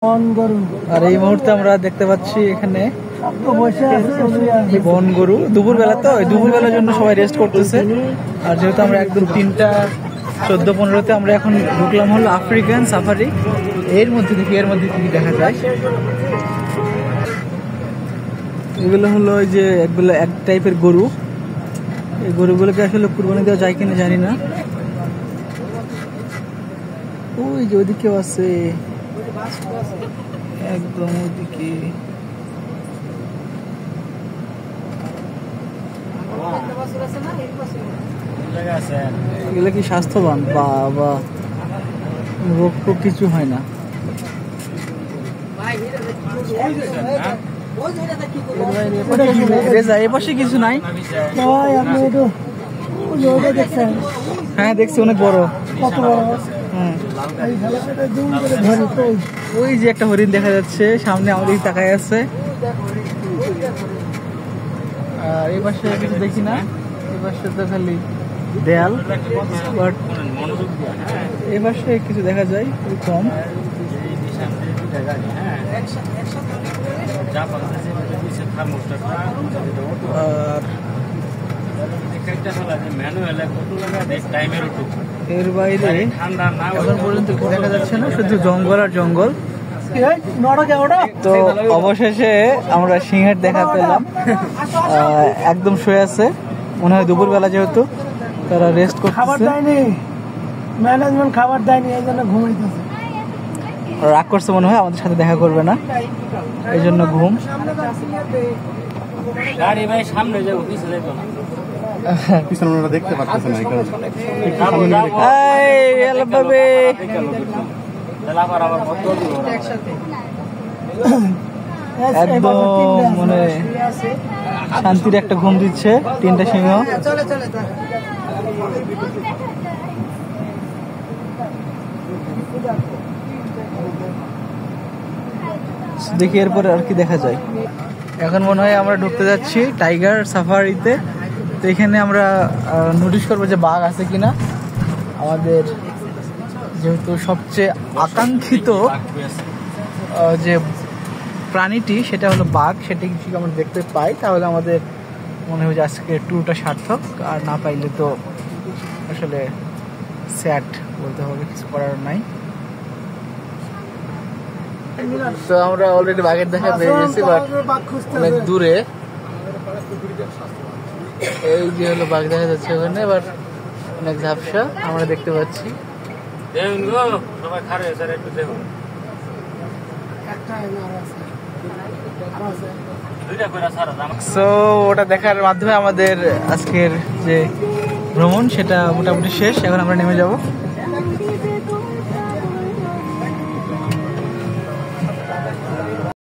আর এই মুহূর্তে আমরা দেখতে পাচ্ছি এখানে বন গরু। দুপুরবেলা তো, দুপুরবেলার জন্য সবাই রেস্ট করতেছে। আর যেহেতু আমরা একদম 3:14-15 আমরা এখন ঢুকলাম হলো আফ্রিকান সাফারি। এর মধ্যে কি দেখা যায়, এগুলো হলো ওই যে এগুলো এক টাইপের গরু। এই গরুগুলোকে আসলে কুরবানি দেওয়া যায় কিনা জানি না। ওই যে ওইদিকেও আছে, একদম ওইদিকে। এগুলো কি স্বাস্থ্যবান? বাবা, রোগ টোগ কিছু হয় না। এ পাশে কিছু নাই। হ্যাঁ দেখছি, অনেক বড়। ওই যে একটা হরিণ দেখা যাচ্ছে সামনে, আমাদের তাকায় আছে। আর এই পাশে কিছু দেখি না, এই পাশে তো খালি দেয়াল। বাট এই পাশে কিছু দেখা যায় খুব কম। আর এর বাইরে এখন পর্যন্ত দেখা যাচ্ছে না, শুধু জঙ্গল আর জঙ্গল। তো অবশেষে আমরা সিংহের দেখা পেলাম। একদম শুয়ে আছে, মনে হয় দুপুরবেলা, যেহেতু তারা রেস্ট করতেছে। ম্যানেজমেন্ট খাবার দেয়নি, এই জন্য ঘুমাইতেছে। রাগ করছে মনে হয়, আমাদের সাথে দেখা করবে না, এই জন্য ঘুম। দেখতে পাচ্ছেন একদম মানে শান্তির একটা ঘুম দিচ্ছে 3টা সিংহ। দেখি এরপরে আর কি দেখা যায়। এখন মনে হয় আমরা ঢুকতে যাচ্ছি টাইগার সাফারিতে। তো এখানে আমরা নোটিশ করবো যে বাঘ আছে কিনা। আমাদের যেহেতু সবচেয়ে আকাঙ্ক্ষিত যে প্রাণীটি সেটা হলো বাঘ, সেটা কিছু আমরা দেখতে পাই, তাহলে আমাদের মনে হয় যে আজকে ট্যুরটা সার্থক। আর না পাইলে তো আসলে স্যাড বলতে হবে, কিছু করার নাই। তো আমরা অলরেডি বাঘের দেখা পেয়ে গেছি, বাট অনেক দূরে। এই যে হলো বাঘ দেখা যাচ্ছে ওখানে, বাট অনেক ঝাপসা আমরা দেখতে পাচ্ছি। সো ওটা দেখার মাধ্যমে আমাদের আজকের যে ভ্রমণ সেটা মোটামুটি শেষ। এখন আমরা নেমে যাব।